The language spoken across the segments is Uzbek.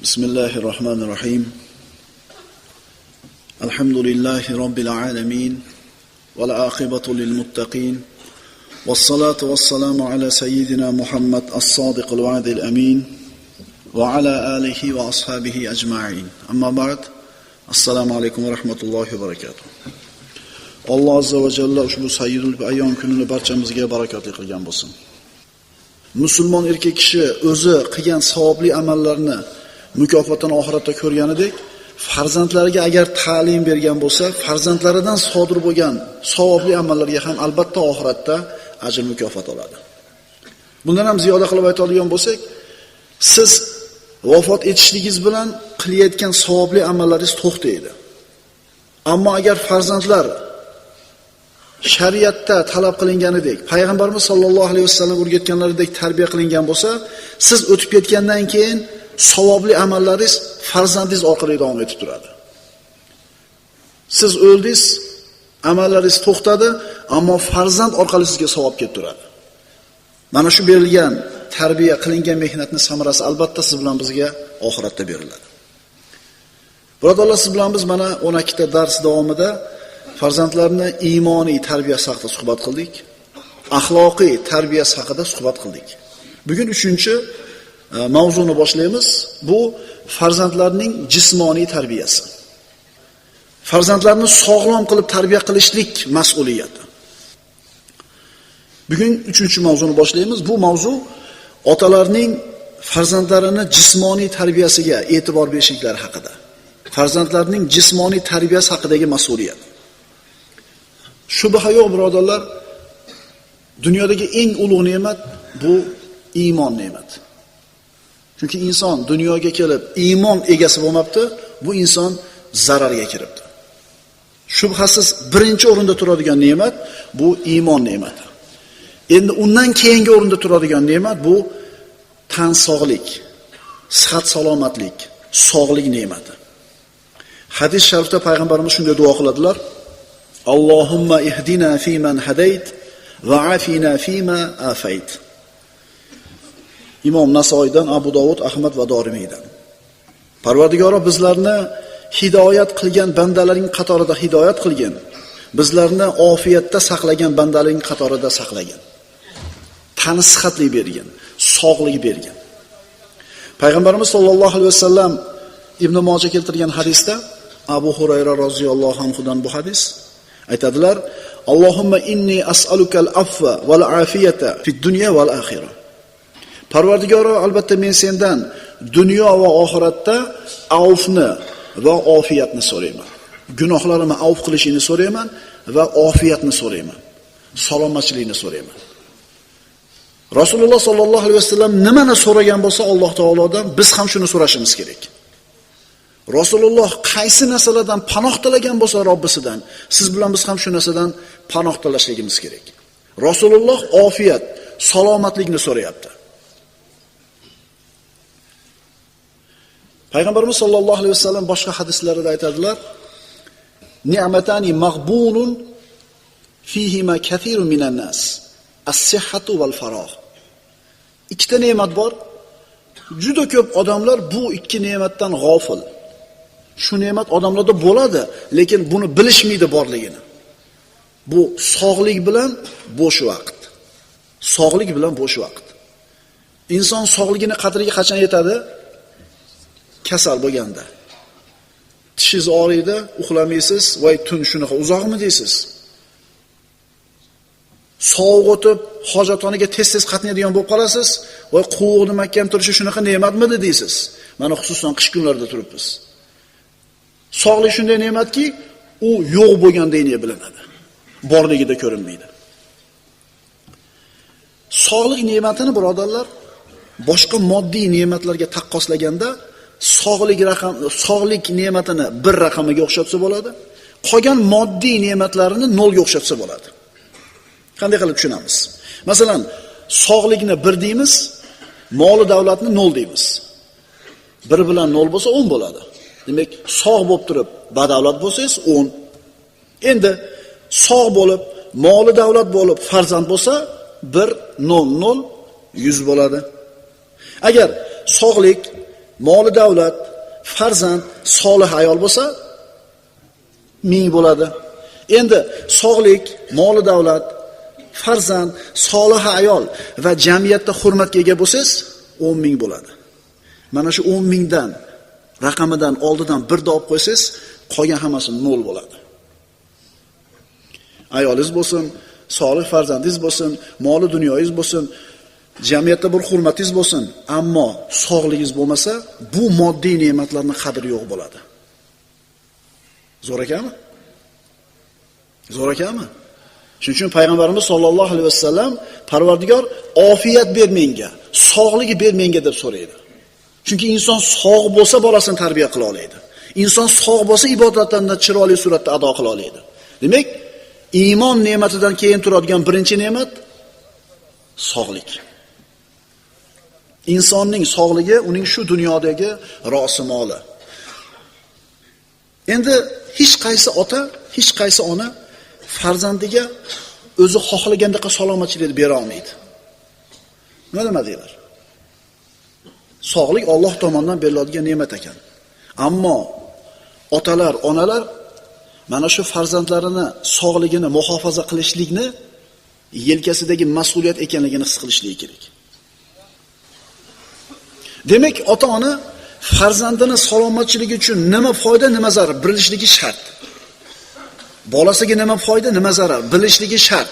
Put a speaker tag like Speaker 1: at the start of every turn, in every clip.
Speaker 1: Bismillahirrahmanirrahim. Elhamdülillahi Rabbil alemin. Vel aqibatu lil muttaqin. Vessalatu vesselamu ala seyyidina Muhammed as-sadiqul vaadil amin. Ve ala alihi ve ashabihi ecma'in. Amma ba'd. Assalamu alaykum ve rahmetullahi ve barakatuh. Allah azza ve celle ushbu sayyidul ayyom kunini barchamizga barakatli qilgan bo'lsin. Musulmon erkak kishi o'zi qilgan savobli amallarni mukofotini oxiratda ko'rganidek, farzandlariga agar ta'lim bergan bo'lsa, farzandlaridan sodir bo'lgan savobli amallarga ham albatta oxiratda ajr mukofot oladi. Bundan ham ziyoda qilib aytadigan bo'lsak, siz vafot etishligingiz bilan qilayotgan savobli amallaringiz to'xtaydi. Ammo agar farzandlar shariatda talab qilinganidek, payg'ambarimiz sollallohu alayhi vasallam o'rgatganlaridek tarbiya qilingan bo'lsa, siz o'tib ketgandan keyin savobli amallaringiz farzandingiz orqali davom etib turadi. Siz o'ldingiz, amallaringiz to'xtadi, ammo farzand orqali sizga savob kelib turadi. Mana shu berilgan tarbiya qilingan mehnatning samarasi albatta siz bilan bizga oxiratda beriladi. Birodarlar, siz bilan biz mana 12 ta dars davomida farzandlarni iymoniy tarbiyasi haqida suhbat qildik. Axloqiy tarbiyasi haqida suhbat qildik. Bugun 3-chi mavzuni boshlaymiz. Bu farzandlarning jismoniy tarbiyasi. Farzandlarni sog'lom qilib tarbiya qilishlik mas'uliyati. Bugun 3-mavzuni boshlaymiz. Bu mavzu otalarning farzandlarini jismoniy tarbiyasiga e'tibor berishliklari haqida. Farzandlarning jismoniy tarbiyasi haqidagi mas'uliyat. Shubha yo'q, birodarlar, dunyodagi eng ulug' ne'mat bu iymon ne'mati. Chunki inson dunyoga kelib iymon egasi bo'lmabdi, bu inson zararga kiribdi. Shubhasiz birinchi o'rinda turadigan ne'mat bu iymon ne'mati. Endi undan keyingi o'rinda turadigan ne'mat bu tan sog'lik, sihat salomatlik, sog'lik ne'mati. Hadis sharifda payg'ambarimiz shunday duo qiladilar: Allohumma ihdina fiman hadayt va afina fima afayt. Imom Nasoiydan, Abu Dovud, Ahmad va Dorimiydan. Parvardigoro, bizlarni hidoyat qilgan bandalaring qatorida hidoyat qilgin. Bizlarni ofiyatda saqlagan bandalaring qatorida saqlagan. Tani sihatli bergin, sog'lik bergin. Payg'ambarimiz sollallohu alayhi vasallam Ibn Majah keltirgan hadisda Abu Hurayra roziyallohu anhudan bu hadis aytadilar: Allohumma inni as'alukal afva val afiyata fid dunya val axirah. Parvardigoro, albatta men sendan dunyo va oxiratda afvni va ofiyatni so'rayman. Gunohlarimni afv qilishingni so'rayman va ofiyatni so'rayman. Salomatchilikni so'rayman. Rasululloh sollallohu alayhi vasallam nimani so'ragan bo'lsa Alloh taolodan biz ham shuni so'rashimiz kerak. Rasululloh qaysi narsalardan panoh tilagan bo'lsa Robbisidan, siz bilan biz ham shu narsadan panoh tilashligimiz kerak. Rasululloh ofiyat, salomatlikni so'rayapti. Payg'ambarimiz sollallohu alayhi vasallam boshqa hadislarida aytadilar: Ni'matani maghbunun fihima kathirun minan nas, as-sihhatu val faragh. Ikkita ne'mat bor. Juda ko'p odamlar bu ikki ne'matdan g'ofil. Shu ne'mat odamlarda bo'ladi, lekin buni bilishmaydi borligini. Bu sog'lik bilan bo'sh vaqt. Sog'lik bilan bo'sh vaqt. Inson sog'ligini qadriga qachon yetadi? Kasal bo'lganda. Tishingiz og'riydi, uxlamaysiz, voy tun shunaqa uzoqmi deysiz. Sovuq o'tib, hojatxonaga tez-tez qatnaydigan bo'lib qolasiz, voy quvuqni mahkam turishi shunaqa ne'matmidi deysiz. Mana xususan qish kunlarida turibmiz. Sog'lik shunday ne'matki, u yo'q bo'lgandek bilinadi. Borligida ko'rinmaydi. Sog'lik ne'matini, birodarlar, boshqa moddiy ne'matlarga taqqoslaganda sog'lik ne'matini bir raqamiga o'xshatsa bo'ladi, qolgan moddiy ne'matlarini nolga o'xshatsa bo'ladi. Qanday qilib tushunamiz? Masalan, sog'likni 1 deymiz, moli davlatni 0 deymiz. 1 bilan 0 bo'lsa 10 bo'ladi. Demak, sog' bo'lib turib, badavlat bo'lsangiz 10. Endi sog' bo'lib, moli davlat bo'lib, farzand bo'lsa 1 0 0 100 bo'ladi. Agar sog'lik, moli davlat, farzand, solih ayol bo'lsa 1000 bo'ladi. Endi sog'lik, moli davlat, farzand, solih ayol va jamiyatda hurmatga ega bo'lsangiz 10 000 bo'ladi. Mana shu 10 000 dan raqamidan oldidan birda olib qo'ysangiz, qolgan hammasi 0 bo'ladi. Ayolingiz bo'lsin, solih farzandingiz bo'lsin, moli dunyoyingiz bo'lsin, jamiyatda bir hurmatingiz bo'lsin, ammo sog'ligingiz bo'lmasa, bu moddiy ne'matlarning qadri yo'q bo'ladi. Zo'r ekanmi? Zo'r ekanmi? Shuning uchun payg'ambarimiz sollallohu alayhi vasallam Parvardigor ofiyat ber menga, sog'lik ber menga deb so'raydi. Chunki inson sog' bo'lsa bolasini tarbiya qila oladi. Inson sog' bo'lsa ibodatlarni chiroyli suratda ado qila oladi. Demak, iymon ne'matidan keyin turadigan birinchi ne'mat sog'lik. Insonning sog'ligi uning shu dunyodagi ro'simoli. Endi hech qaysi ota, hech qaysi ona farzandiga o'zi xohlagandek salomatchilik bera olmaydi. Nima demadinglar? Sog'lik Alloh tomonidan beriladigan ne'mat ekan. Ammo otalar, onalar mana shu farzandlarini sog'ligini muhofaza qilishlikni yelkasidagi mas'uliyat ekanligini his qilishligi kerak. Demak, ota-ona farzandini salomatligi uchun nima foyda, nima zarar bilishligi shart. Bolasiga nima foyda, nima zarar bilishligi shart.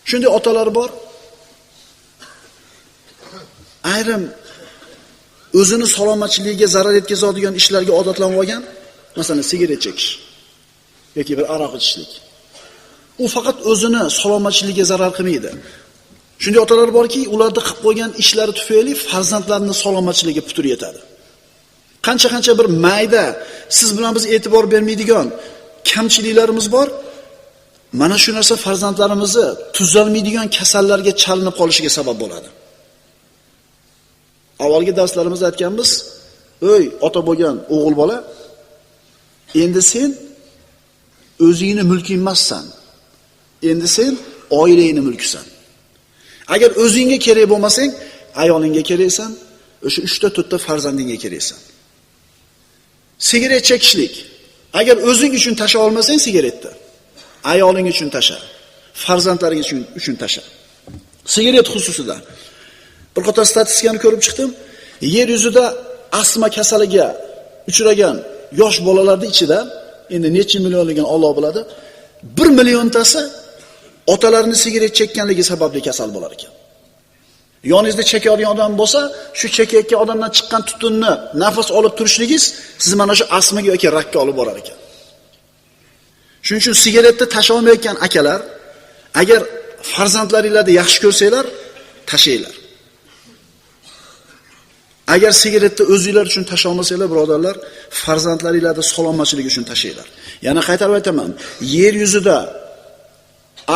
Speaker 1: Shunday otalar bor. Ayrim o'zini salomatligiga zarar yetkazadigan ishlarga odatlanib olgan, masalan, sigaret chekish yoki bir aroq ichishlik. U faqat o'zini salomatligiga zarar qilmaydi. Shunday otalar borki, ularda qilib qo'ygan ishlari tufayli farzandlarining salomatligiga putur yetadi. Qancha bir mayda, siz bilan biz e'tibor bermaydigan kamchiliklarimiz bor. Mana shu narsa farzandlarimizni tuzalmaydigan kasallarga chalinib qolishiga sabab bo'ladi. Avvalgi darslarimizda aytganmiz, "Ey, ota bo'lgan o'g'il bola, endi sen o'zingni mulking emassan. Endi sen oilangni mulkisan. Agar o'zingga kerak bo'lmasang, ayolingga keraksan, o'sha 3-4 farzandingga keraksan." Sigaret chekishlik. Agar o'zing uchun tasha olmasang sigaretni, ayoling uchun tasha, farzandlaring uchun tasha. Sigaret xususida bir qator statistikani ko'rib chiqdim. Yer yuzida astma kasaliga uchragan yosh bolalarning ichida, endi necha millionligini Alloh biladi, 1 milliontasi otalarini sigaret chekkanligi sababli kasal bo'lar ekan. Yoningizda chekayotgan odam bo'lsa, shu chekayotgan odamdan chiqqan tutunni nafas olib turishligingiz siz mana shu astmaga yoki rakka olib borar ekan. Shuning uchun sigaretni tasha olmayotgan akalar, agar farzandlaringizni yaxshi ko'rsanglar, tashlaylar. Agar sigaretni o'zingizlar uchun tasha olmasanglar, birodarlar, farzandlaringizning salomatligi uchun tashlaylar. Yana qaytarib aytaman, yer yuzida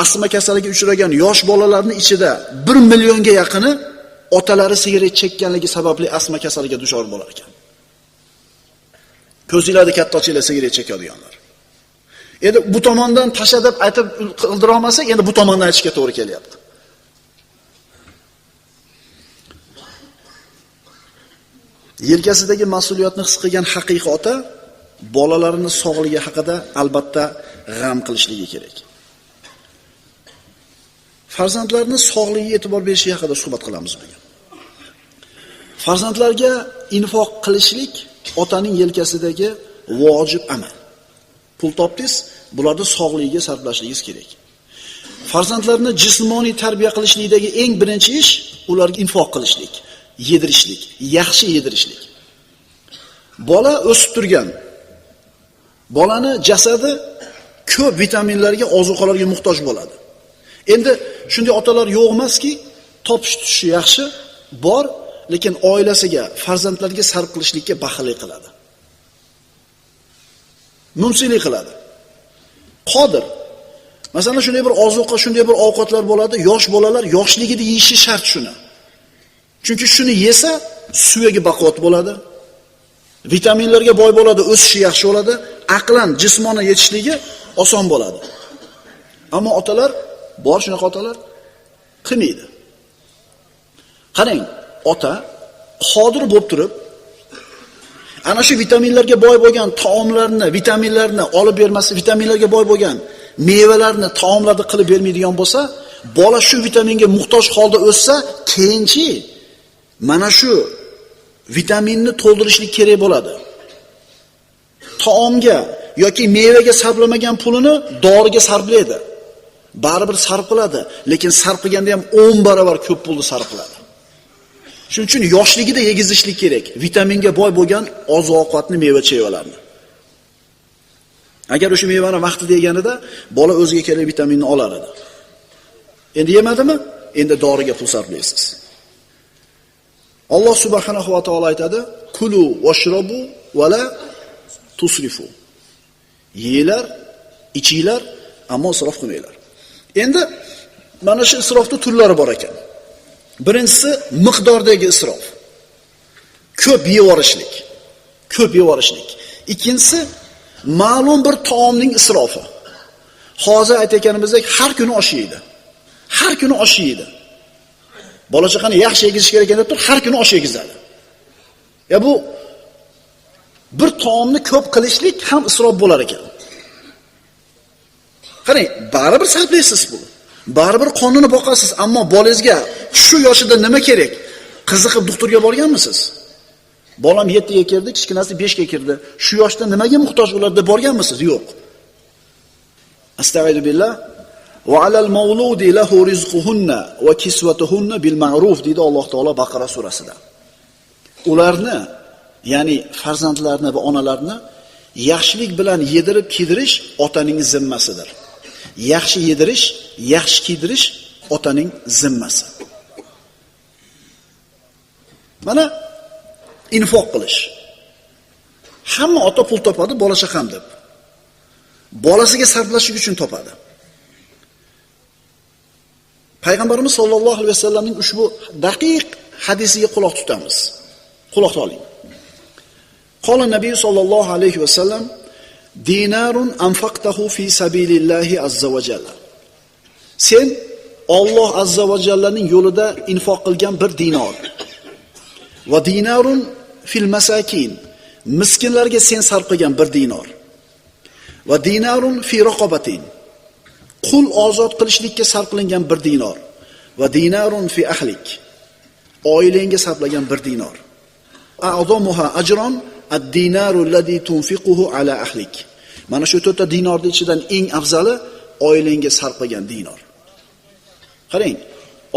Speaker 1: astma kasaliga uchragan yosh bolalarning ichida 1 millionga yaqini otalari sigaret chekkanligi sababli astma kasaliga duchor bo'lar ekan. Ko'zingizlarda katta ochinglar sigaret chekadiganlar. Endi bu tomondan tasha deb aytib qildira olmasak, endi bu tomondan aytishga to'g'ri kelyapti. Yelkasidagi mas'uliyatni his qilgan haqiqiy ota bolalarining sog'ligi haqida albatta g'am qilishligi kerak. Farzandlarning sog'ligiga e'tibor berishi haqida suhbat qilamiz bugun. Farzandlarga infoq qilishlik otaning yelkasidagi vojib amal. Pul topdingiz, bularni sog'ligiga sarflashligingiz kerak. Farzandlarni jismoniy tarbiya qilishlikdagi eng birinchi ish ularga infoq qilishlik, yedirishlik, yaxshi yedirishlik. Bola o'sib turgan. Bolani jasadi ko'p vitaminlarga, ozuqalarga muhtoj bo'ladi. Endi shunday otalar yo'q emaski, topish-tutishi yaxshi, bor, lekin oilasiga, farzandlarga sarf qilishlikka baxillik qiladi. Mumsilik qiladi. Qodir. Masalan, shunday bir ozuqa, shunday bir ovqatlar bo'ladi, yosh bolalar yoshligida yeyishi shart shuni. Chunki shuni yesa, suyagi baquvvat bo'ladi. Vitaminlarga boy bo'ladi, o'sishi yaxshi bo'ladi, aqlan, jismonan yetishligi oson bo'ladi. Ammo otalar shunaqa otalar qilmaydi. Qarang, ota qodir bo'lib turib, ana shu vitaminlarga boy bo'lgan taomlarni, vitaminlarni olib bermasi, vitaminlarga boy bo'lgan mevalarni, taomlarni qilib bermaydigan bo'lsa, bola shu vitaminga muhtoj holda o'ssa, keyinchi mana shu vitaminni to'ldirishlik kerak bo'ladi. Taomga yoki mevaga sarflamagan pulini doriga sarflaydi. Baribir sarf qiladi, lekin sarf qilganda ham 10 barobar ko'p pulni sarf qiladi. Shuning uchun yoshligida yegizishlik kerak. Vitaminga boy bo'lgan oziq-ovqatni, meva-chevalarni. Agar o'sha mevani vaqtida yeganida bola o'ziga kerak vitaminni olar edi. Endi yemadimi? Endi doriga pul sarflaysiz. Alloh subhanahu va taolo aytadi: "Kulu washrabu va la tusrifu." Yeylar, ichinglar, ammo isrof qilmanglar. Endi mana shu isrofning turlari bor ekan. Birinchisi miqdordagi isrof. Ko'p yevorishlik. Ko'p yevorishlik. Ikkinchisi ma'lum bir taomning isrofi. Hozir aytganimizdek har kuni osh yeydi. Har kuni osh yeydi. Bola-chaqani yaxshi yegizish kerak deb turib har kuni osh yegizadi. Bu bir taomni ko'p qilishlik ham isrof bo'lar ekan. Qarang, baribir sarflaysiz bu. Baribir qonini boqasiz, ammo bolangizga shu yoshida nima kerak? Qiziqib doktorga borganmisiz? Bolam 7 ga kirdi, kichkinasi 5 ga kirdi. Shu yoshda nimaga muhtoj ular deb borganmisiz? Yo'q. Astag'firu billah. Va alal mawludi lahu rizquhunna va kiswatuhunna bil ma'ruf deydi Alloh taolo Baqara surasida. Ularni, ya'ni farzandlarni va onalarni yaxshilik bilan yedirib kiydirish otaning zimmasidir. Yaxshi yedirish, yaxshi kiydirish otaning zimmasi. Mana infoq qilish. Hamma ota pul topadi, bola-chaqam deb. Bolasiga sarflash uchun topadi. Payg'ambarimiz sollallohu alayhi vasallamning ushbu daqiq hadisiga quloq tutamiz. Quloq oling. Qala Nabiy sollallohu alayhi vasallam: "Dinarun anfaqtahu fi sabilillahi azza va jalla." Sen Alloh azza va jallaning yo'lida infoq qilgan bir dinor. Va dinarun fil masakin. Miskinlarga sen sarf qilgan bir dinor. Va dinarun fi raqabatin. Qul ozod qilishlikka sarf qilingan bir dinor. Va dinarun fi ahlik. Oilangga sarflagan bir dinor. A'zamuha ajron ad-dinaru alladhi tunfiquhu ala ahlik. Mana shu 4 ta dinorning ichidan eng afzali oilangga sarf qilgan dinor. Qarang,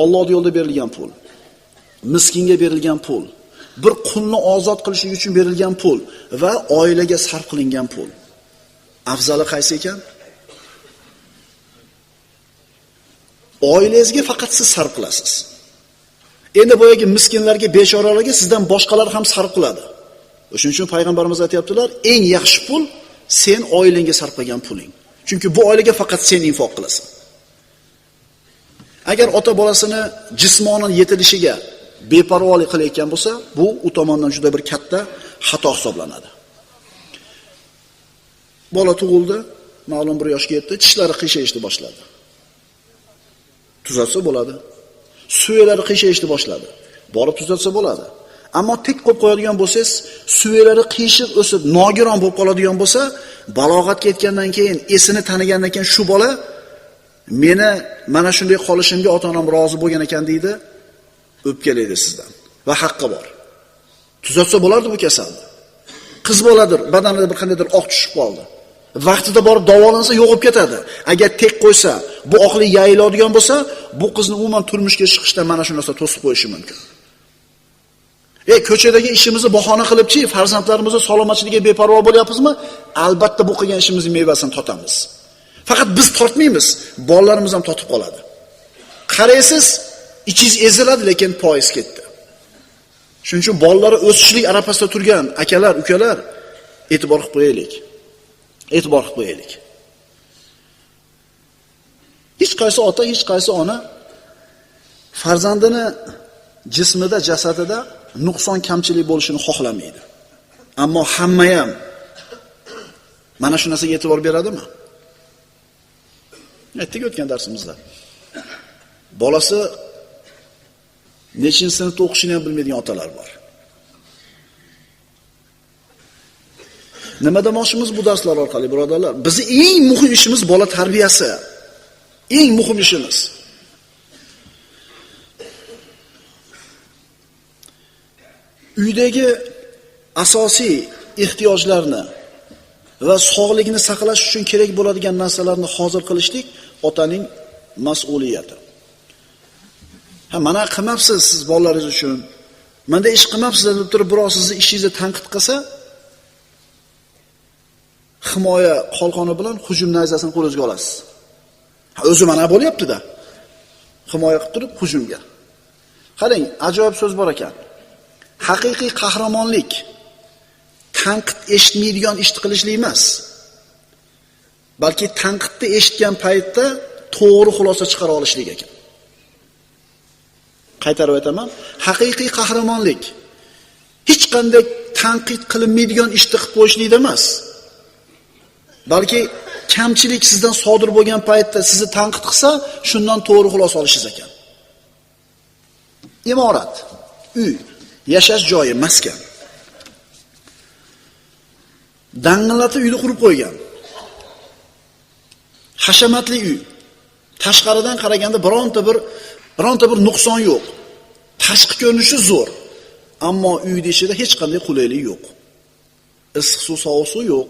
Speaker 1: Alloh yo'lida berilgan pul, miskinga berilgan pul, bir qulni ozod qilish uchun berilgan pul va oilaga sarf qilingan pul. Afzali qaysi ekan? Oilangizga faqat siz sarf qilasiz. Endi boyagi miskinlarga, bechoralarga sizdan boshqalar ham sarf qiladi. Shuning uchun payg'ambarimiz aytayaptilar, eng yaxshi pul sen oilangga sarf qilgan puling. Chunki bu oilaga faqat sen infoq qilasan. Agar ota bolasini jismonan yetilishiga beparvolik qilayotgan bo'lsa, bu u tomondan juda bir katta xato hisoblanadi. Bola tug'ildi, ma'lum bir yoshga yetdi, tishlari qiyshayishni boshladi. Tuzatsa bo'ladi. Suyaklari qiyshayishni boshladi. Borib tuzatsa bo'ladi. Ammo tek qo'yib qo'yadigan bo'lsangiz, suyaklari qiyshiq o'sib, nogiron bo'lib qoladigan bo'lsa, balog'atga yetgandan keyin, esini tanigandan keyin shu bola meni mana shunday qolishimga ota-onam rozi bo'lgan ekan deydi, o'pkalaydi sizdan va haqqi bor. Tuzatsa bo'lardi bu kasalni. Qiz boladir, badanida bir qandaydir oq tushib qoldi. Vaqtida borib davolansa yo'qib ketadi. Agar tek qo'ysa, bu oqlik yayiladigan bo'lsa, bu qizni umuman turmushga chiqishdan mana shu narsa to'sib qo'yishi mumkin. Ko'chadagi ishimizni bahona qilibchi, farzandlarimizni salomatchiligiga beparvo bo'lyapmizmi? Albatta bu qilgan ishimizning mevasini totamiz. Faqat biz tortmaymiz, bolalarimiz ham totib qoladi. Qaraysiz, ichingiz eziladi, lekin poyiz ketdi. Shuning uchun bolalari o'sishlik arafasida turgan akalar, ukalar e'tibor qilib qo'yaylik. E'tibor qilib qo'yaylik. Hech qaysi ota, hech qaysi ona farzandini jismida, jasadida nuqson, kamchilik bo'lishini xohlamaydi. Ammo hamma ham mana shu narsaga e'tibor beradimi? Aytdik o'tgan darsimizda. Bolasi nechinchi sinfda o'qishini ham bilmaydigan otalar bor. Nima demoqchimiz bu darslar orqali, birodarlar? Bizning eng muhim ishimiz bola tarbiyasi. Eng muhim ishimiz. Uydagi asosiy ehtiyojlarni va sog'ligini saqlash uchun kerak bo'ladigan narsalarni hozir qilishlik otaning mas'uliyati. Mana qilmabsiz siz bolalaringiz uchun, menda ish qilmabsiz deb turib birov sizni ishingizni tanqid qilsa, himoya qalqoni bilan hujum nayzasini qo'lingizga olasiz. O'zi mana bo'lyapti-da. Himoya qilib turib hujumga. Qarang, ajoyib so'z bor ekan. Haqiqiy qahramonlik tanqid eshitmaydigan ishni qilishlik emas. Balki tanqidni eshitgan paytda to'g'ri xulosa chiqara olishlik ekan. Qaytarib aytaman, haqiqiy qahramonlik hech qanday tanqid qilinmaydigan ishni qilib qo'yishlik emas. Balki kamchilik sizdan sodir bo'lgan paytda sizni tanqid qilsa, shundan to'g'ri xulosa olishingiz ekan. Imorat, uy, yashash joyi, maskan. Dang'illatib uyni qurib qo'ygan. Hashamatli uy. Tashqaridan qaraganda bironta bir nuqson yo'q. Tashqi ko'rinishi zo'r. Ammo uyning ichida hech qanday qulaylik yo'q. Issiq suv, sovuq suv yo'q.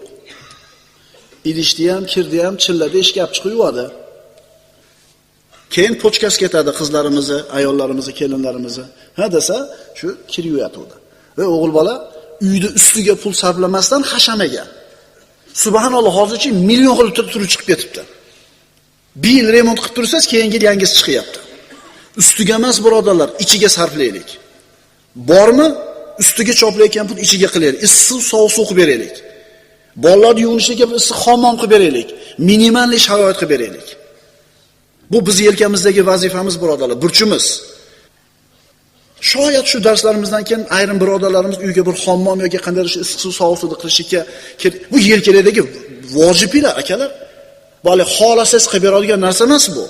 Speaker 1: Idishni ham, kirdi ham, chillada eshik olib chiqib yuvadi. Keyin pochkas ketadi qizlarimizni, ayollarimizni, kelinlarimizni. Ha desa, shu kir yuyatadi. Va o'g'il bola uyda ustiga pul sarflamasdan hashamaga. Subhanalloh, hozirchi million xil turib chiqib ketibdi. Bir yil remont qilib tursangiz, keyingi yangisi chiqyapti. Ustiga emas, birodarlar, ichiga sarflaylik. Bormi? Ustiga choplayotgan pul ichiga qilaylik. Issiq sovuq suv qilib beraylik. Bolalar yuvinishiga issiq hammom qilib beraylik. Minimalli sharoit qilib beraylik. Bu biz yelkamizdagi vazifamiz, birodarlar, burchimiz. Shoyat shu darslarimizdan keyin ayrim birodarlarimiz uyga bir hammom yoki qandaydir issiq suv, sovuq suvni qilishga bu yelkalardagi vojiblar, akalar. Bali xolasiz qilib beradigan narsa emas bu.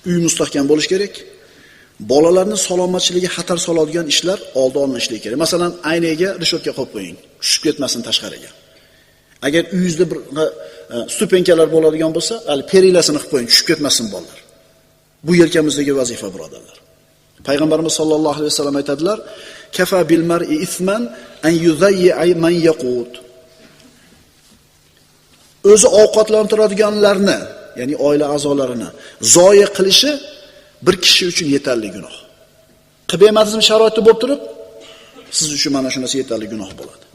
Speaker 1: Uy mustahkam bo'lish kerak. Bolalarning salomatligi xatar soladigan ishlar oldi olinishligi kerak. Masalan, aynaga rishotka qo'yib qo'ying, tushib ketmasin tashqariga. Agar uyingizda bir stupenkalar bo'ladigan bo'lsa, hali perilasini qilib qo'ying, tushib ketmasin bolalar. Bu yelkamizdagi vazifa, birodarlar. Payg'ambarimiz sollallohu alayhi vasallam aytadilar: "Kafa bil mar'i ithman an yuzayyi man yaqut." O'zi ovqatlantiradiganlarni, ya'ni oila a'zolarini zoya qilishi bir kishi uchun yetarli gunoh. Qilib bermadingizmi sharoitda bo'lib turib, siz uchun mana shu narsa yetarli gunoh bo'ladi.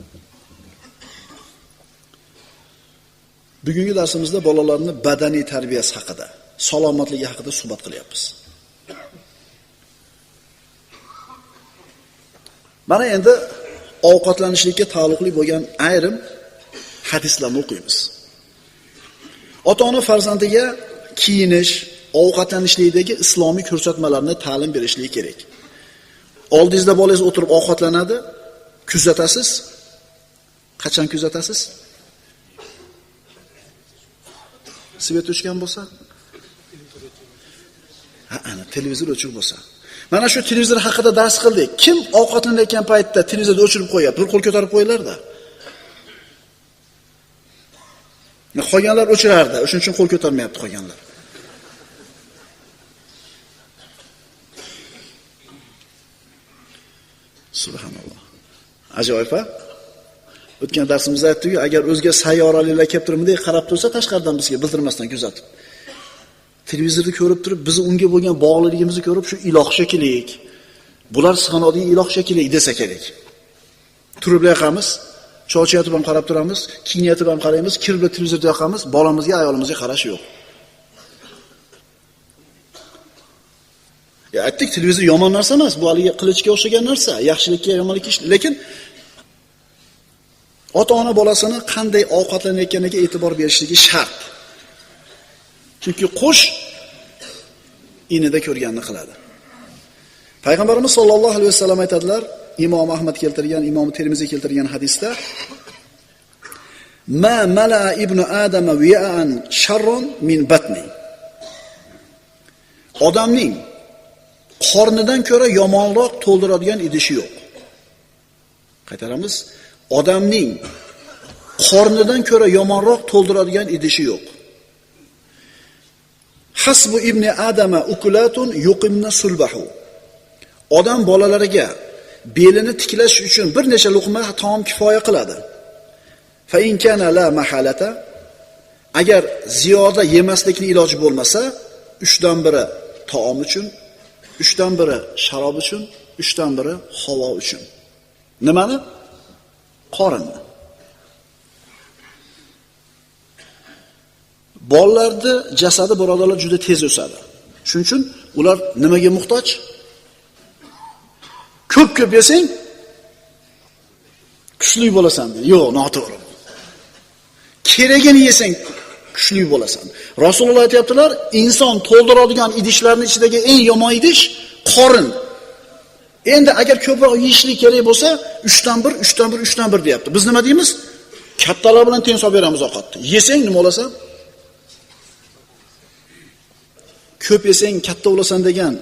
Speaker 1: Bugungi darsimizda bolalarning badaniy tarbiyasi haqida, salomatligi haqida suhbat qilyapmiz. Mana endi ovqatlanishlikka taalluqli bo'lgan ayrim hadislarni o'qiymiz. Ota-ona farzandiga kiyinish, ovqatlanishlikdagi islomiy ko'rsatmalarni ta'lim berishligi kerak. Oldingizda bolangiz o'tirib ovqatlanadi, kuzatasiz. Qachon kuzatasiz? Svet o'chgan bo'lsa? Ana televizor o'chib bo'lsa. Mana shu televizor haqida dars qildik. Kim ovqatlanayotgan paytda televizorni o'chirib qo'yadi? Bir qo'l ko'tarib qo'yinglar-da. Qolganlar o'chirardi. O'shuning uchun qo'l ko'tarmayapti qolganlar. Subhanalloh. Ajoyib, ha? O'tgan darsimizda aytdik-ku, agar o'zga sayyoraliklar kelib turib bunday qarab tursa, tashqaridan bizga bildirmasdan kuzatib. Televizorda ko'rib turib, biz unga bo'lgan bog'liligimizni ko'rib, shu iloh shakilik, bular sig'inadigan iloh shakilik desa kerak. Turib yoqamiz, cho'chiyatib ham qarab turamiz, kiyinayotib ham qaraymiz, kirib televizorda yoqamiz, bolamizga, ayolimizga qarash yo'q. Aytdik, televizor yomon narsa emas, bu haliga qilichga o'xshagan narsa, yaxshilikka, yomonlikka, lekin ota-ona bolasini qanday ovqatlanayotganiga e'tibor berishligi shart. Chunki qush inida ko'rganini qiladi. Payg'ambarimiz sollallohu alayhi vasallam aytadilar, Imom Ahmad keltirgan, Imom Termiziy keltirgan hadisda: "Ma mala ibnu adama wi'an sharron min batni." Odamning qornidan ko'ra yomonroq to'ldiradigan idishi yo'q. Qaytaramiz, odamning qornidan ko'ra yomonroq to'ldiradigan idishi yo'q. Hasbu ibn adama ukulatun yuqimna sulbahu. Odam bolalariga belini tiklash uchun bir necha luqma taom kifoya qiladi. Fa in kana la mahalata, agar ziyoda yemaslikni iloji bo'lmasa, 3dan biri taom uchun, 3dan biri sharob uchun, 3dan biri havo uchun. Nimani? Qorinni. Bolalarning jasadi birodarlar juda tez o'sadi. Shuning uchun ular nimaga muhtoj? Ko'p yesang kuchli bo'lasan deydi. Yo'q, noto'g'ri. Kerakini yesang kuchli bo'lasan. Rasululloh aytibdilar, inson to'ldiradigan idishlarning ichidagi eng yomon idish qorin. Endi agar ko'proq yeyishlik kerak bo'lsa, 3dan 1 deyapti. Biz nima deymiz? Kattalar bilan teng solib beramiz ovqatni. Yesang nima bo'lasan? Ko'p yesang katta bo'lasan degan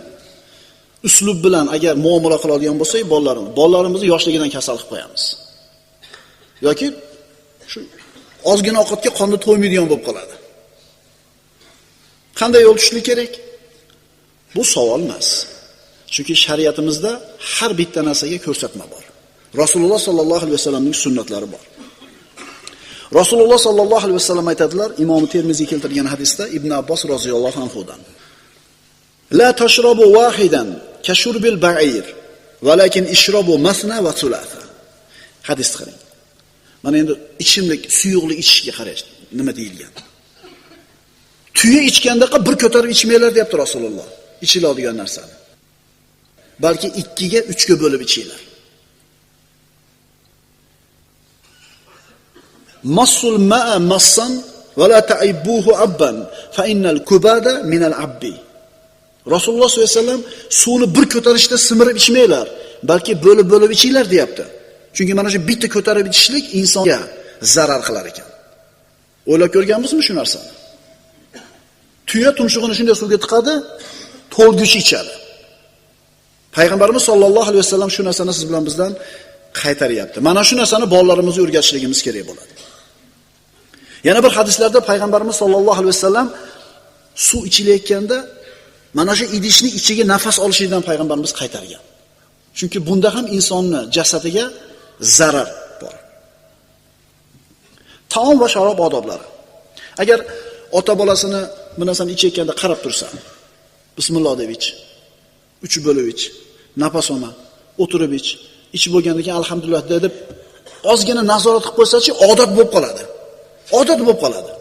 Speaker 1: uslub bilan agar muomala qiladigan bo'lsak, bolalarimizni yoshligidan kasal qilib qo'yamiz. Yoki shu ozgina ovqatga qonni to'ymaydigan bo'lib qoladi. Qanday yo'l tutishlik kerak? Bu savol emas. Chunki shariatimizda har bitta narsaga ko'rsatma bor. Rasululloh sallallohu alayhi vasallamning sunnatlari bor. Rasululloh sallallohu alayhi vasallam aytadilar, Imom Termiziy keltirgan hadisda Ibn Abbos roziyallohu anhudan: La tashrabu wahidan kashurbil ba'ir, walakin ishrabu masna va thulatha. Hadis qarang. Mana endi ichimlik, suyuqlik ichishga qarash nima deyilgan? Tuya ichgandaqa bir ko'tarib ichmanglar deyapti Rasululloh. Ichiladigan narsani. Balki 2ga 3ga bo'lib ichinglar. Massul ma'a massan va la ta'ibbuhu abban fa innal kubada min al-abbi. Rasululloh sollallohu alayhi vasallam suvni bir ko'tarishda simirib ichmanglar, balki bo'lib ichinglar deyapti. Chunki mana shu bitta ko'tarib ichishlik insonga zarar qilar ekan. O'ylab ko'rganmizmi shu narsani? Tuya tumshug'ini shunday suvga tiqadi, to'lguchi ichadi. Payg'ambarimiz sollallohu alayhi vasallam shu narsani siz bilan bizdan qaytaryapti. Mana shu narsani bolalarimizga o'rgatishligimiz kerak bo'ladi. Yana bir hadislarda payg'ambarimiz sollallohu alayhi vasallam suv ichilayotganda mana shu idishning ichiga nafas olishdan payg'ambarimiz qaytargan. Chunki bunda ham insonning jasadiga zarar bor. Taom va sharob odoblari. Agar ota bolasini bu narsani ichayotganda qarab tursa, bismillah deb ich, 3 bo'lib ich, nafas olma, o'tirib ich, ichib bo'lgandan keyin alhamdulillah deb ozgina nazorat qilib qo'ysa-chi, odat bo'lib qoladi. Odat bo'lib qoladi.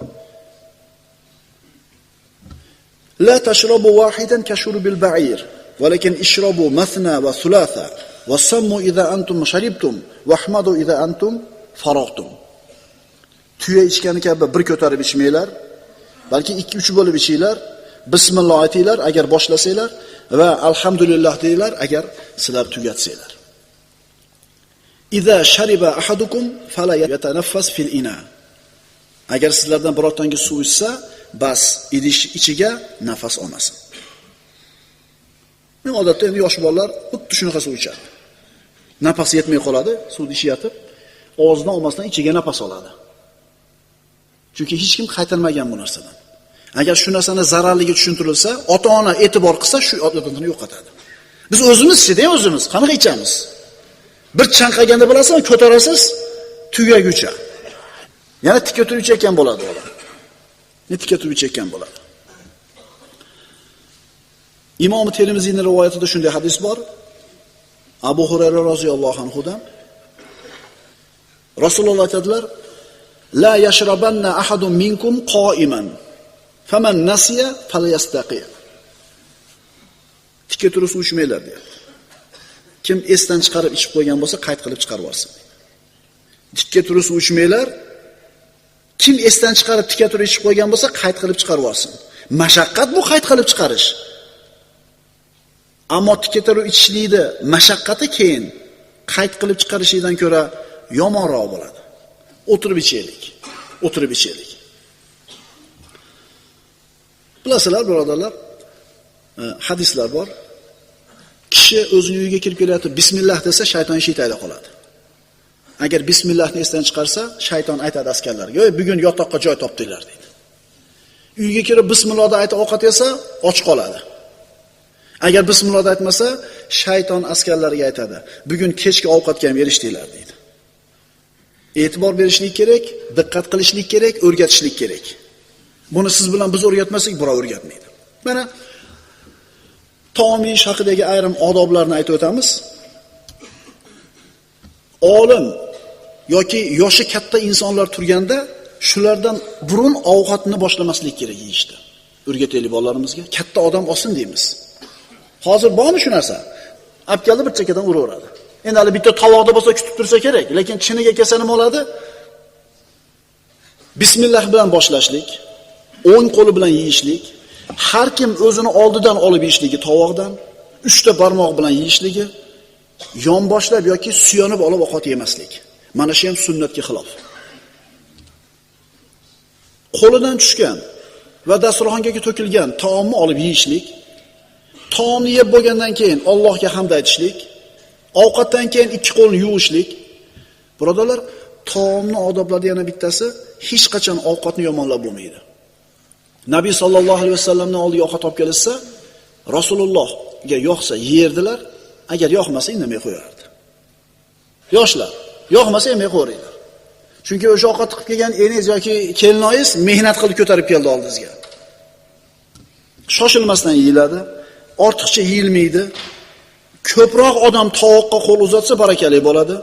Speaker 1: La tashrabu wahidan kashurbil ba'ir, walakin ishrabu mathna va thulatha wasammu idza antum sharibtum wahmadu idza antum faragtum. Tuya ichgani kabi bir ko'tarib ichmanglar, balki 2-3 bo'lib ichinglar, bismillah aytinglar agar boshlasanglar va alhamdulillah deyglar agar sizlar tugatsanglar. Idza shariba ahadukum fala yatanaffas fil ina. Agar sizlardan birortangiz suv ichsa, bas idish ichiga nafas olmasin. Men odatda endi yosh bolalar xuddi shunaqa suv ichadi. Nafas yetmay qoladi, suvni ishlatib, og'zidan olmasdan ichiga nafas oladi. Chunki hech kim qaytarmagan bu narsadan. Agar shu narsani zararligi tushuntirilsa, ota-ona e'tibor qilsa, shu odatini yo'qotadi. Biz o'zimiz-chi, o'zimiz qanaqa ichamiz? Bir chanqaganda bilasizmi, ko'tarasiz, tugaguncha. Yana tikka turib ichayotgan bo'ladi ular. Tikka turib ichayotgan bo'ladi. Imom Termiziyning rivoyatida shunday hadis bor. Abu Hurayra roziyallohu anhudan Rasululloh aytadilar: La yashrabanna ahadun minkum qa'iman faman nasiya falyastaqi. Tikka turib suv ichmanglar deyapti. Kim esdan chiqarib ichib qo'ygan bo'lsa, qayt qilib chiqarib yuborsin. Tikka turib suv ichmanglar. Kim esdan chiqarib tikka turib ichib qo'ygan bo'lsa, qayt qilib chiqarib yuborsin. Mashaqqat bu qayt qilib chiqarish. Ammo tikka turib ichishlikni mashaqqati keyin qayt qilib chiqarishdan ko'ra yomonroq bo'ladi. O'tirib ichaylik. O'tirib ichaylik. Bilasizlar, birodarlar, hadislar bor. Kishi o'zining uyiga kirib kelayotib, bismillah desa, shayton eshik tagida qoladi. agar bismillahni esdan chiqarsa, shayton aytadi askarlarga, "Ey, bugun yotoqqa joy topdinglar" deydi. Uyga kirib bismillohni aytib ovqat yesa, och qoladi. Agar bismillohni aytmasa, shayton askarlarga aytadi, "Bugun kechki ovqatga ham erishdinglar" deydi. E'tibor berishlik kerak, diqqat qilishlik kerak, o'rgatishlik kerak. Buni siz bilan biz o'rgatmasak, birov o'rgatmaydi. Mana taom yeyish haqidagi ayrim odoblarni aytib o'tamiz. Olim yoki yoshi katta insonlar turganda shulardan burun ovqatni boshlamaslik kerak yeyishda. O'rgataylik bolalarimizga. Katta odam olsin deymiz. Hozir bormi shu narsa? Abkalni bir chekkadan uraveradi. Endi hali bitta tovoqda bo'lsa kutib tursa kerak, lekin chiniga kelsa nima bo'ladi? Bismillah bilan boshlashlik, o'ng qo'li bilan yeyishlik, har kim o'zini oldidan olib yeyishligi tovoqdan, 3 ta barmoq bilan yeyishligi, yonboshlab yoki suyanib olib ovqat yemaslik. Mana shu ham sunnatga xilof. Qo'lidan tushgan va dasturxonga to'kilgan taomni olib yeyishlik, taomni yeb bo'lgandan keyin Allohga hamd aytishlik, ovqatdan keyin 2 qo'lni yuvishlik. Birodarlar, taomning odoblaridan yana bittasi, hech qachon ovqatni yomonlab bo'lmaydi. Nabiy sallallohu alayhi vasallamning oldiga ovqat olib kelsa, Rasulullohga yoqsa yerdilar, agar yoqmasa indamay qo'yardi. Yoshlar, yoqmasa yemay qo'yinglar. Chunki o'sha ovqat qilib kelgan eningiz yoki kelinoyingiz mehnat qilib ko'tarib keldi oldingizga. Shoshilmasdan yeyiladi, ortiqcha yeyilmaydi. Ko'proq odam tovoqqa qo'l uzatsa barakali bo'ladi.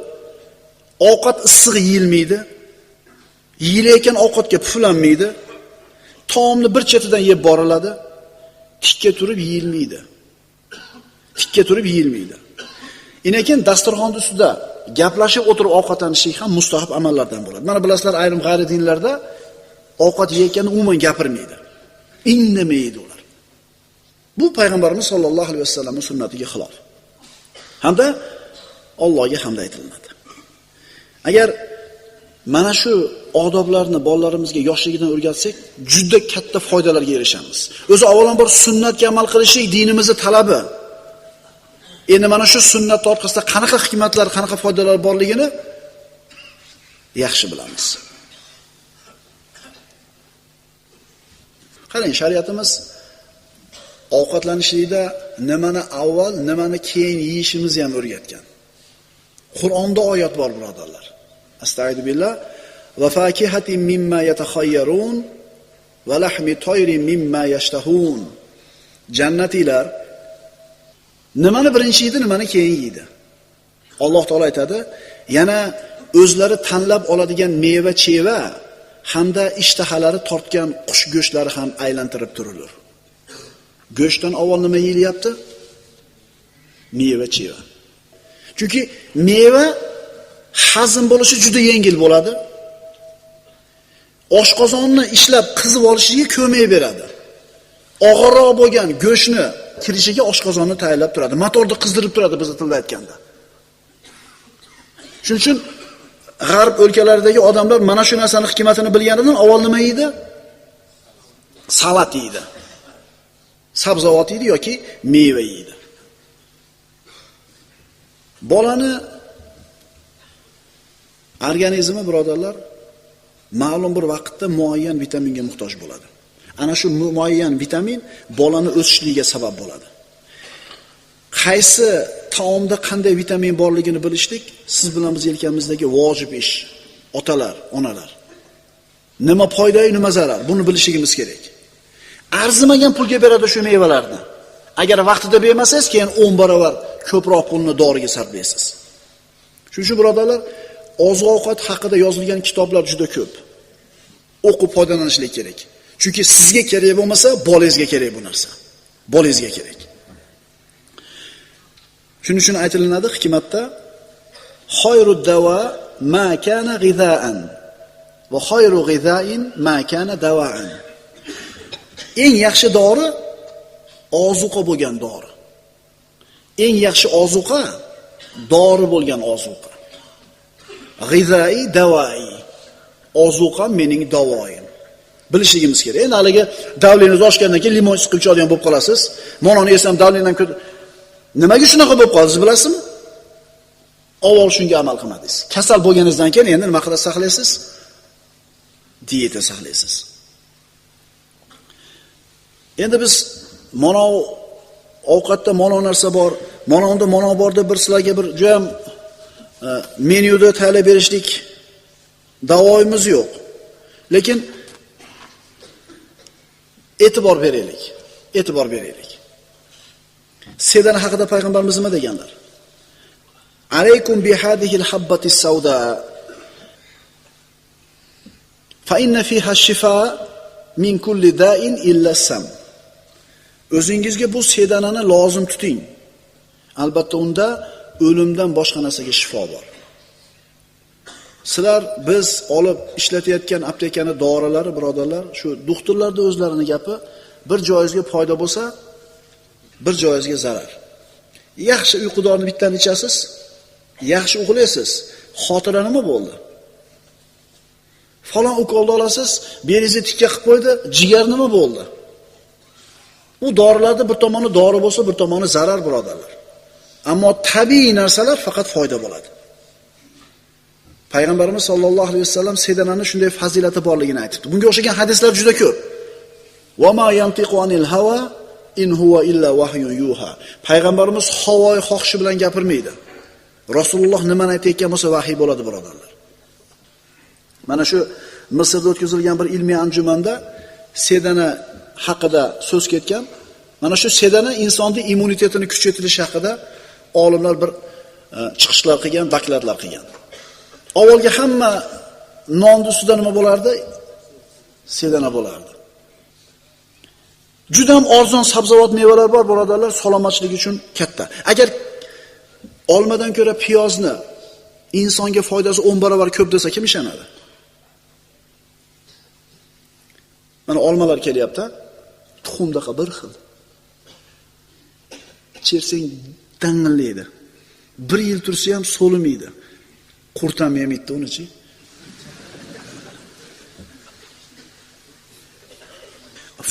Speaker 1: Ovqat issiq yeyilmaydi. Yeyilayotgan ovqatga puflanmaydi. Taomni bir chetidan yeb boriladi. Tikka turib yeyilmaydi. Tikka turib yeyilmaydi. Lekin dasturxonning ustida gaplashib o'tirib ovqatlanishlik ham mustahab amallardan bo'ladi. Mana bilasizlar, ayrim g'ayri dinlarda ovqat yeyotganda umuman gapirmaydi. Indamaydi ular. Bu payg'ambarimiz sollallohu alayhi vasallamning sunnatiga xilof. Hamda Allohga hamd aytiladi. Agar mana shu odoblarni bolalarimizga yoshligidan o'rgatsak, juda katta foydalarga erishamiz. O'zi avvalambor sunnatga amal qilishlik dinimizning talabi. Endi mana shu sunnat orqasida qanaqa hikmatlar, qanaqa foydalar borligini yaxshi bilamiz. Qarang, shariatimiz ovqatlanishlikda nimani avval, nimani keyin yeyishimizni ham o'rgatgan. Qur'onda oyat bor, birodarlar. Astagfirullah. Va fakihatin mimma yatakhayyarun va lahmi tayrin mimma yashtahun. Jannatilar nimani birinchi yeydi, nimani keyin yeydi. Alloh taolo aytadi, yana o'zlari tanlab oladigan meva-cheva hamda ishtahalari tortgan qush go'shtlari ham aylantirib turilur. Go'shtdan avval nima yeyilyapti? Meva-cheva. Chunki meva hazm bo'lishi juda yengil bo'ladi. Oshqozonni ishlab qizib olishiga ko'mak beradi. Og'irroq bo'lgan go'shtni kirishiga oshqozonni tayyorlab turadi. Motorni qizdirib turadi, biz tilda aytganda. Shuning uchun g'arb o'lkalaridagi odamlar mana shu narsaning hikmatini bilganidan avval nima yeydi? Salat yeydi. Sabzavot yeydi yoki meva yeydi. Bolani organizmi, birodarlar, ma'lum bir vaqtda muayyan vitaminga muhtoj bo'ladi. Ana shu muayyan vitamin bolani o'sishligiga sabab bo'ladi. Qaysi taomda qanday vitamin borligini bilishlik siz bilan biz yelkamizdagi vojib ish. Otalar, onalar. Nima foyda, nima zarar, buni bilishimiz kerak. Arzimagan pulga beradi shu mevalarni. Agar vaqtida bermasangiz, keyin 10 barobar ko'proq pulni doriga sarflaysiz. Shuning uchun birodarlar, oziq-ovqat haqida yozilgan kitoblar juda ko'p. O'qib foydalanishlik kerak. Chunki sizga kerak bo'lmasa, bolangizga kerak bu narsa. Bolangizga kerak. Shuning uchun aytilinadi hikmatda, "Xayrud dawa ma kana g'izaan va xayru g'izain ma kana dawaan." Eng yaxshi dori ozuqa bo'lgan dori. Eng yaxshi ozuqa dori bo'lgan ozuqa. G'izai davai. Ozuqa mening davoyim. Bilishligimiz kerak. Endi haliga davlengiz oshgandan keyin limon siqib ichadigan bo'lib qolasiz. Mononi yesam davlendan nimaga shunaqa bo'lib qoldi, bilasizmi? Avval shunga amal qilmadingiz. Kasal bo'lganingizdan keyin endi nima qilib saqlaysiz? Diyeta saqlaysiz. Endi biz mana ovqatda mana narsa bor, mana bor deb bir sizlarga bir juda ham menyuda tayyorlab berishlik davoimiz yo'q. Lekin e'tibor beraylik. E'tibor beraylik. Sedana haqida payg'ambarimiz nima deganlar? Alaykum bi hadhihi al-habbati as-sawda fa inna fiha ash-shifa min kulli da'in illa as-sam. O'zingizga bu sedanani lozim tuting. Albatta unda o'limdan boshqa narsaga shifo bor. Sizlar biz olib ishlatayotgan aptekani dorilari, birodarlar, shu doktorlarda o'zlarining gapi, bir joyingizga foyda bo'lsa, bir joyingizga zarar. Yaxshi uyqudorini bittan ichasiz, yaxshi uxlaysiz. Xotira nima bo'ldi? Falon ukolni olasiz, beringizni tikka qilib qo'ydi, jigar nima bo'ldi? Bu dorilarda bir tomoni dori bo'lsa, bir tomoni zarar, birodarlar. Ammo tabiiy narsalar faqat foyda bo'ladi. Payg'ambarimiz sollallohu alayhi vasallam sedanani shunday fazilati borligini aytibdi. Bunga o'xshagan hadislar juda ko'p. Va ma yantiqu anil hawa in huwa illa wahyun yuha. Payg'ambarimiz havoyi xohishi bilan gapirmaydi. Rasululloh nimani aytayotgan bo'lsa vahiy bo'ladi, birodarlar. Mana shu Misrda o'tkazilgan bir ilmiy anjumanda sedana haqida so'z ketgan. Mana shu sedana insonning immunitetini kuchaytirish haqida olimlar bir chiqishlar qilgan, dokladlar qilgan. Avvalgi hamma nonning ustida nima bo'lardi? Sedana bo'lardi. Juda ham arzon sabzavot mevalar bor, birodarlar, salomatchilik uchun katta. Agar olmadan ko'ra piyozni insonga foydasi 10 barobar ko'p desa kim ishonadi? Mana olmalar kelyapti. Tuxumdaqa bir xil. Chersang dangillaydi. 1 yil tursa ham so'limaydi. Qurt ham yemaydi uni-chi.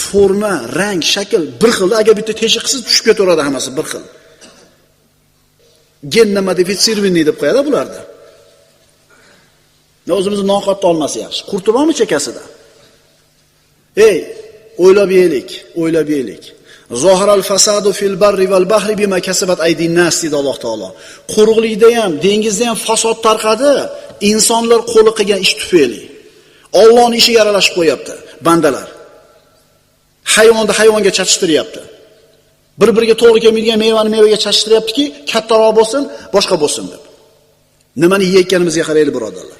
Speaker 1: Forma, rang, shakl bir xilda, agar bitta teshik qilsiz tushib ketaveradi hammasi bir xil. Genna modifitsirованный deb qo'yadi bularda. O'zimizni noqatda olmasi yaxshi. Qurti bormi chekasida? Ey, o'ylab yeylik. Zohiral fasadu fil barri val bahri bima kasabat aydin nas dedi Alloh taolo. Quruqlikda ham, dengizda ham fasod tarqadi, insonlar qo'li qilgan ish tufayli. Allohning ishiga aralashib qo'yapti bandalar. Hayvonga chachishtiryapti. Bir-biriga to'g'ri kelmaydigan mevaga chachishtiryaptiki, kattaroq bo'lsin, boshqa bo'lsin deb. Nimani yeyotganimizga qaraylik, birodarlar.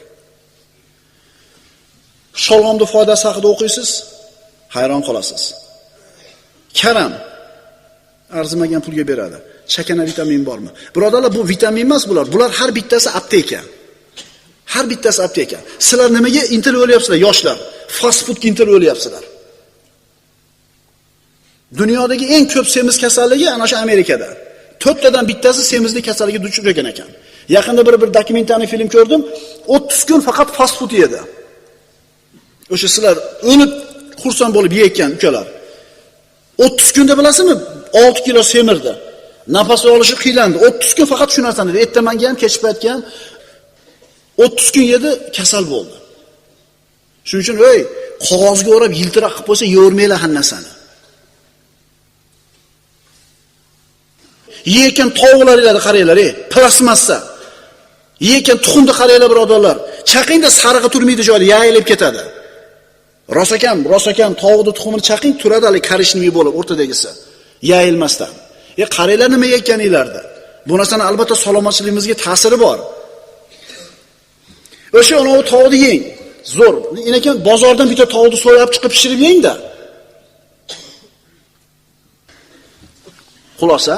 Speaker 1: Sholg'omning foydasi haqida o'qiysiz, hayron qolasiz. Karam arzimagan pulga beradi. Chakana vitamin bormi? Birodarlar, bu vitamin emas bular. Bular har bittasi apteka. Har bittasi apteka. Sizlar nimaga intilib o'lyapsizlar, yoshlar? Fast foodga intilib o'lyapsizlar. Dunyodagi eng ko'p semiz kasalligi ana shu Amerikada. 4 tadan bittasi semizlik kasalligiga duch kelgan ekan. Yaqinda bir dokumentariy film ko'rdim. 30 kun faqat fast food yedi. O'sha sizlar o'lib xursand bo'lib yeyotgan ukalar. 30 kunda bilasizmi? 6 kilo semirdi. Nafas olishi qiylandi. 30 kun faqat shu narsani yedi. Ertamanga ham, kechib paytga ham 30 kun yedi, kasal bo'ldi. Shuning uchun qog'ozga o'rab yiltiraq qilib qo'ysa, yevermanglar hammasini. Yeyotgan tovuqlaringlarni qaranglar, plasmassa. Yeyotgan tuxumni qaranglar, birodarlar. Chaqingda sarig'i turmaydi joyda, yayilib ketadi. Rosakam tovuqni tuxumini chaqing turadi, hali karishniy bo'lib o'rtadagisi. Yayilmasdan. Qaranglar nima yeyotganinglarda. Bu narsani albatta salomatligimizga ta'siri bor. O'sha unovi tovuqni yeng. Zo'r. Ekan bozordan bitta tovuqni so'yib chiqib pishirib yeng-da. Xulosa,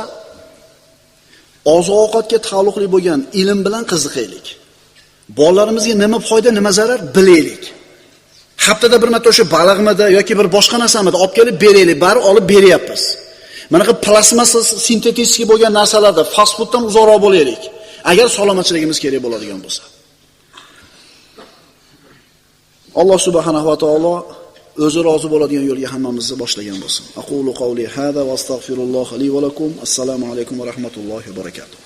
Speaker 1: oziq-ovqatga taalluqli bo'lgan ilm bilan qiziqaylik. Bolalarimizga nima foyda, nima zarar bilaylik. Haftada bir marta o'sha baliqmidi yoki bir boshqa narsamidi olib kelib beraylik, bari olib beryapmiz. Mana bu plasmassa sintetik bo'lgan narsalarda fast fooddan uzoqroq bo'laylik. Agar salomatligimiz kerak bo'ladigan bo'lsa. Alloh subhanahu va taolo o'zi rozi bo'ladigan yo'lga hammamizni boshlagan bo'lsin. Aqulu qawli hada va astagfirulloh li va lakum. Assalomu alaykum va rahmatullohi va barakatuh.